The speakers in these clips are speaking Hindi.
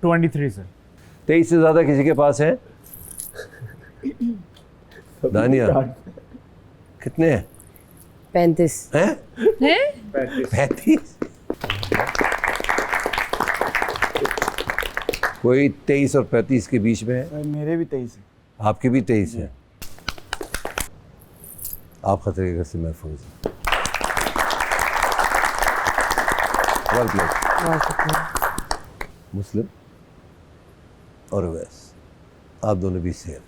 23 सर। 23 से ज़्यादा किसी के पास है? दानिया कितने हैं? 35 हैं? हैं? 35। कोई 23 और 35 के बीच में है? मेरे भी 23 है। आपके भी 23 है। आप खतरे के घर से महफूज हैं। Well played. मुस्लिम और अवैस, आप दोनों भी सेफ हैं।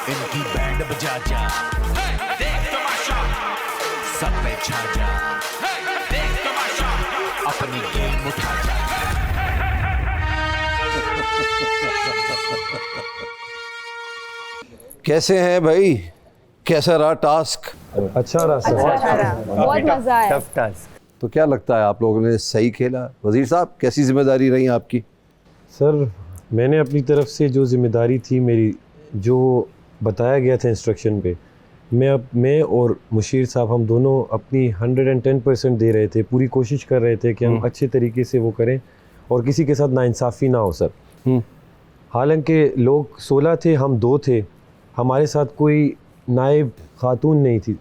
इनकी बैंड बजा जा, देख तमाशा, सब पे छा जा, देख तमाशा, अपनी गेम उठा जा। कैसे हैं भाई? कैसा रहा टास्क? अच्छा रहा सर। बहुत मजा आया। Tough task. तो क्या लगता है आप लोगों ने सही खेला? वजीर साहब कैसी जिम्मेदारी रही आपकी? सर मैंने अपनी तरफ से जो जिम्मेदारी थी मेरी, जो बताया गया था इंस्ट्रक्शन पे, मैं और मुशीर साहब हम दोनों अपनी 110% दे रहे थे। पूरी कोशिश कर रहे थे कि हम अच्छे तरीके से वो करें और किसी के साथ नाइंसाफ़ी ना हो सर। हालांकि लोग 16 थे, हम 2 थे, हमारे साथ कोई नायब खातून नहीं थी।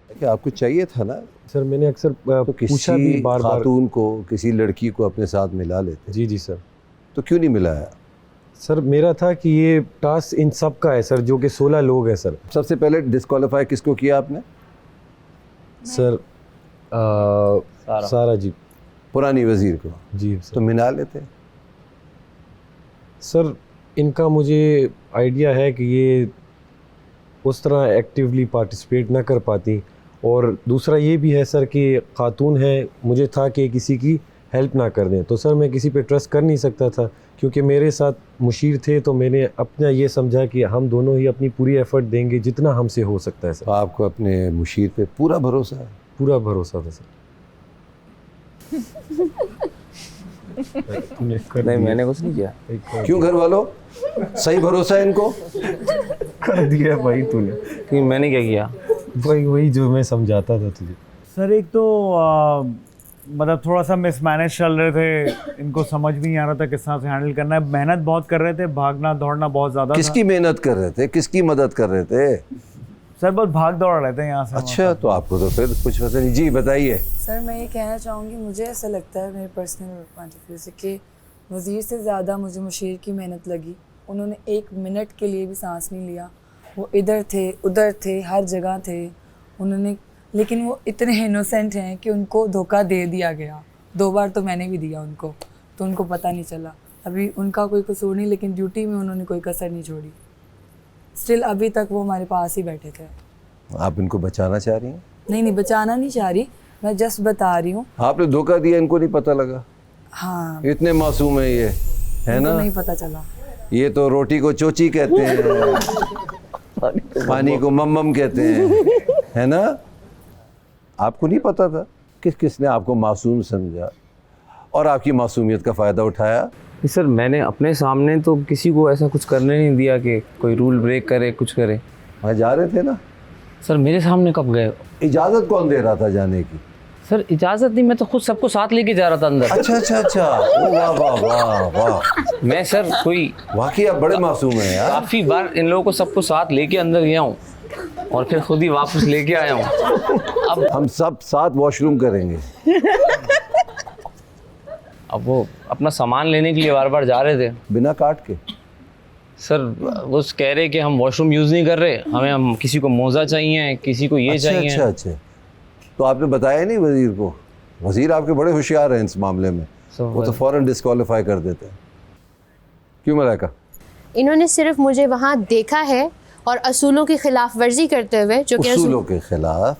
क्या आपको चाहिए था ना? सर मैंने अक्सर तो पूछा भी किसी बार बार। खातून को, किसी लड़की को अपने साथ मिला लेते। जी जी सर। तो क्यों नहीं मिलाया? सर मेरा था कि ये टास्क इन सब का है सर, जो कि 16 लोग हैं सर। सबसे पहले डिस्क्वालीफाई किसको किया आपने? सर सारा जी। पुरानी वजीर को। जी तो सर। मिला लेते। सर इनका मुझे आइडिया है कि ये उस तरह एक्टिवली पार्टिसिपेट ना कर पाती, और दूसरा ये भी है सर कि खातून है, मुझे था कि किसी की हेल्प ना कर दें। तो सर मैं किसी पे ट्रस्ट कर नहीं सकता था, क्योंकि मेरे साथ मुशीर थे, तो मैंने अपना ये समझा कि हम दोनों ही अपनी पूरी एफर्ट देंगे जितना हमसे हो सकता है सर। तो आपको अपने मुशीर पे पूरा भरोसा है? पूरा भरोसा था सर। नहीं मैंने कुछ नहीं किया। क्यों घर वालों, सही भरोसा है इनको? कर दिया भाई तूने। कि मैंने क्या किया? वही जो मैं समझाता था तुझे। सर एक तो मतलब थोड़ा सा मिसमैनेज चल रहे थे, इनको समझ भी नहीं आ रहा था किस तरह से हैंडल करना है। मेहनत बहुत कर रहे थे, भागना दौड़ना बहुत ज़्यादा। किसकी मेहनत कर रहे थे? किसकी मदद कर रहे थे? सर बहुत भाग दौड़ रहे थे यहाँ से। अच्छा, तो आपको तो फिर कुछ पता नहीं। जी बताइए। सर मैं ये कहना चाहूँगी, मुझे ऐसा लगता है मेरे पर्सनल पॉइंट ऑफ व्यू से कि वज़ीर से ज़्यादा मुझे मुशीर की मेहनत लगी। उन्होंने 1 मिनट के लिए भी सांस नहीं लिया। वो इधर थे उधर थे, हर जगह थे उन्होंने, लेकिन वो इतने इनोसेंट हैं कि उनको धोखा दे दिया गया। 2 बार तो मैंने भी दिया उनको, तो उनको पता नहीं चला। अभी उनका कोई कसूर नहीं, लेकिन ड्यूटी में उन्होंने कोई कसर नहीं छोड़ी। स्टिल अभी तक वो हमारे पास ही बैठे थे। आप इनको बचाना चाह रही हैं? नहीं बचाना नहीं चाह रही, मैं जस्ट बता रही हूँ। आपने धोखा दिया, इनको नहीं पता लगा? हाँ, इतने मासूम है ये, है इनको ना? नहीं पता चला। ये तो रोटी को चोची कहते हैं, पानी को मम्मम कहते हैं, है ना? आपको नहीं पता था? किसने आपको मासूम समझा और आपकी मासूमियत का फ़ायदा उठाया? सर मैंने अपने सामने तो किसी को ऐसा कुछ करने नहीं दिया कि कोई रूल ब्रेक करे, कुछ करे। वहाँ जा रहे थे ना? सर मेरे सामने कब गए? इजाज़त कौन दे रहा था जाने की? सर इजाज़त नहीं, मैं तो खुद सबको साथ लेके जा रहा था अंदर। अच्छा। ओ वाह वाह वाह वाह। मैं सर कोई वाकई आप बड़े मासूम हैं यार। काफ़ी बार इन लोगों को सबको साथ लेके अंदर गया हूँ और फिर खुद ही वापस लेके आया हूँ। अब हम सब साथ वॉशरूम करेंगे। अब वो अपना सामान लेने के लिए बार बार जा रहे थे बिना काट के। सर वो कह रहे कि हम वॉशरूम यूज़ नहीं कर रहे, हम किसी को मोज़ा चाहिए, किसी को ये चाहिए। अच्छा। तो आपने बताया नहीं वजीर को? वजीर आपके बड़े होशियार हैं इस मामले में, वो तो फ़ौरन डिस्क्वालीफाई कर देते हैं। क्यों मलाइका? इन्होंने सिर्फ मुझे वहाँ देखा है और असूलों की खिलाफ वर्जी करते हुए, जो कि उसूलों के खिलाफ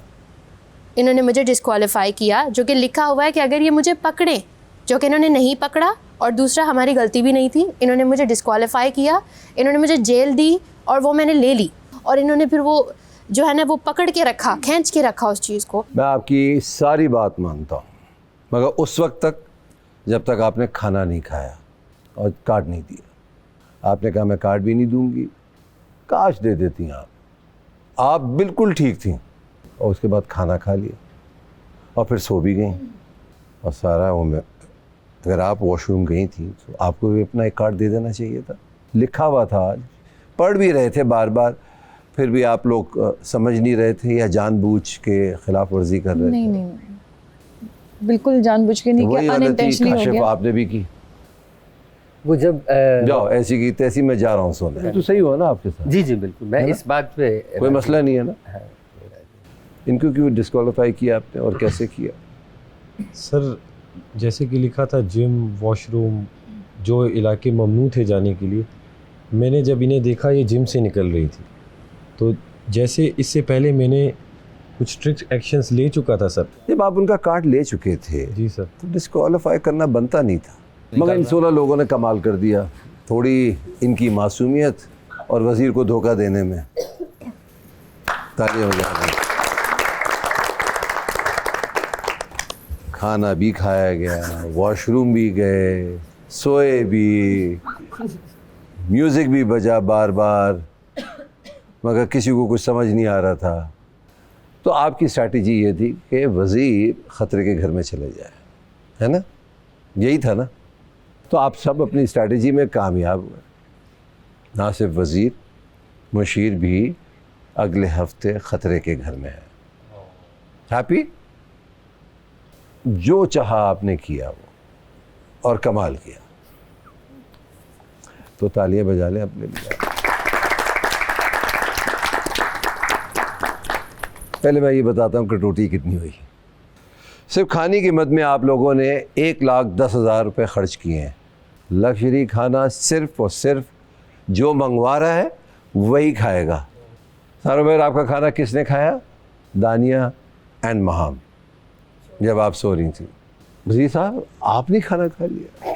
इन्होंने मुझे डिस्क्वालीफाई किया, जो कि लिखा हुआ है कि अगर ये मुझे पकड़े, जो कि इन्होंने नहीं पकड़ा, और दूसरा हमारी गलती भी नहीं थी, इन्होंने मुझे डिस्क्वालीफाई किया, इन्होंने मुझे जेल दी और वो मैंने ले ली, और इन्होंने फिर वो जो है ना वो पकड़ के रखा, खींच के रखा उस चीज़ को। मैं आपकी सारी बात मानता हूँ, मगर उस वक्त तक जब तक आपने खाना नहीं खाया और कार्ड नहीं दिया। आपने कहा मैं कार्ड भी नहीं दूंगी, काश दे देती आप बिल्कुल ठीक थी। और उसके बाद खाना खा लिया और फिर सो भी गई, और सारा वो अगर आप वॉशरूम गई थी तो आपको भी अपना एक कार्ड दे देना चाहिए था। लिखा हुआ था, आज पढ़ भी रहे थे बार बार, फिर भी आप लोग समझ नहीं रहे थे या जानबूझ के खिलाफ वर्जी कर रहे नहीं थे? नहीं नहीं, बिल्कुल जानबूझ के नहीं वही किया, गलती अनइंटेंशनली हो काशिफ गया। आपने भी की। वो जब जाओ ऐसी की तैसी, मैं जा रहा हूँ सोने। तो सही हुआ ना आपके साथ? जी जी बिल्कुल, मैं इस बात पे कोई मसला नहीं है ना? इनको क्यों डिस्क्वालीफाई किया आपने और कैसे किया? सर जैसे कि लिखा था जिम, वॉशरूम, जो इलाके ममनू थे जाने के लिए, मैंने जब इन्हें देखा ये जिम से निकल रही थी, तो जैसे इससे पहले मैंने कुछ स्ट्रिक्ट एक्शंस ले चुका था सर। जब आप उनका कार्ड ले चुके थे जी सर। तो डिस्क्वालीफाई करना बनता नहीं था, मगर इन 16 लोगों ने कमाल कर दिया। थोड़ी इनकी मासूमियत और वज़ीर को धोखा देने में तालियां बजा रहे। खाना भी खाया गया, वॉशरूम भी गए, सोए भी, म्यूज़िक भी बजा बार बार, मगर किसी को कुछ समझ नहीं आ रहा था। तो आपकी स्ट्रैटेजी ये थी कि वज़ीर ख़तरे के घर में चले जाए, है ना? यही था ना? तो आप सब अपनी स्ट्रैटेजी में कामयाब हुए। ना सिर्फ वज़ीर, मुशीर भी अगले हफ्ते ख़तरे के घर में है। हैप्पी? जो चाहा आपने किया वो, और कमाल किया। तो तालियां बजा लें अपने लिए। पहले मैं ये बताता हूँ कटौती कितनी हुई। सिर्फ खाने की मद में आप लोगों ने 1,10,000 रुपये खर्च किए हैं। लग्जरी खाना सिर्फ और सिर्फ जो मंगवा रहा है वही खाएगा। सारों भाई, आपका खाना किसने खाया? दानिया एंड महाम, जब आप सो रही थी। वज़ीर साहब, आपने खाना खा लिया?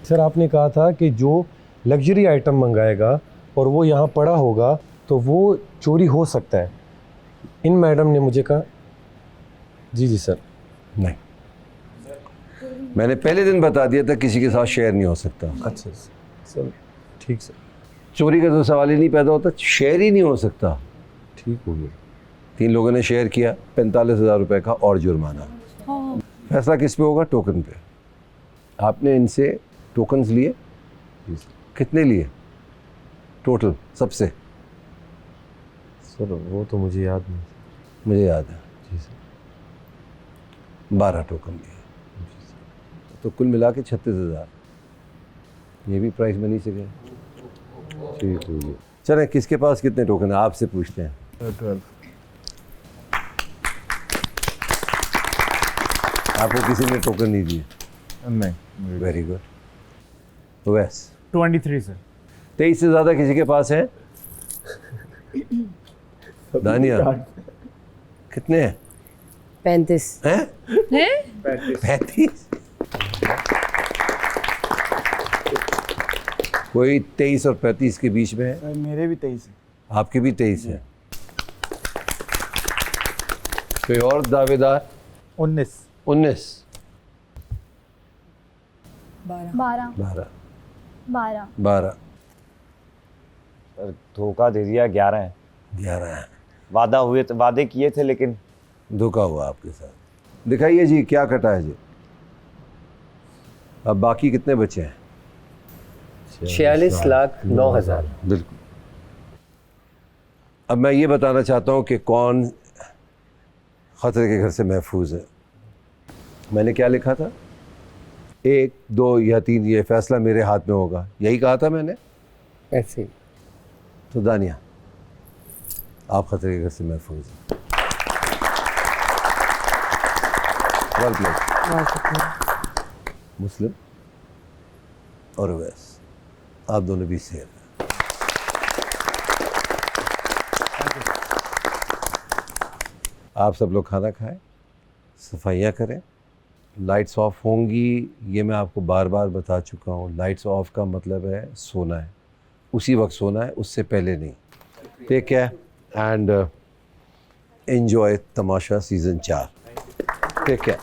सर आपने कहा था कि जो लग्जरी आइटम मंगाएगा और वो यहाँ पड़ा होगा तो वो चोरी हो सकता है। इन मैडम ने मुझे कहा जी जी सर। नहीं, मैंने पहले दिन बता दिया था किसी के साथ शेयर नहीं हो सकता। अच्छा सर, ठीक सर, चोरी का तो सवाल ही नहीं पैदा होता, शेयर ही नहीं हो सकता। ठीक हो गया। 3 लोगों ने शेयर किया, 45,000 रुपये का और जुर्माना। फैसला किस पे होगा? टोकन पे। आपने इनसे टोकन्स लिए? कितने लिए टोटल सबसे? सर वो तो मुझे याद नहीं। मुझे याद है जी सर। 12 टोकन लिए, तो कुल मिला के 36,000। ये भी प्राइस मनी से गए। ठीक हो गया। चलें, किसके पास कितने टोकन है आपसे पूछते हैं। 12। आपको किसी ने टोकन नहीं दिए? नहीं। Very good. वैस 23 सर। 23 से ज़्यादा किसी के पास है? दानिया, कितने हैं? 35 हैं? 35? कोई 23 और 35 के बीच में है? मेरे भी 23 है। आपके भी 23 है। कोई और दावेदार? 19। 19, 12 12, 12 12, सर धोखा दे दिया। 11 है। 11 है। वादे किए थे लेकिन धोखा हुआ आपके साथ। दिखाइए जी क्या कटा है जी। अब बाकी कितने बचे हैं? 46,09,000। बिल्कुल। अब मैं ये बताना चाहता हूँ कि कौन खतरे के घर से महफूज है। मैंने क्या लिखा था? 1, 2 या 3, ये फैसला मेरे हाथ में होगा, यही कहा था मैंने। ऐसे ही। तो दानिया, आप खतरे के घर से महफूज हैं। Well played. मुस्लिम और अवैस, आप दोनों भी सेफ हैं। आप सब लोग खाना खाएं, सफाइयाँ करें। लाइट्स ऑफ होंगी, ये मैं आपको बार बार बता चुका हूँ। लाइट्स ऑफ का मतलब है सोना है, उसी वक्त सोना है, उससे पहले नहीं। Take care and enjoy Tamasha season 4। Take care.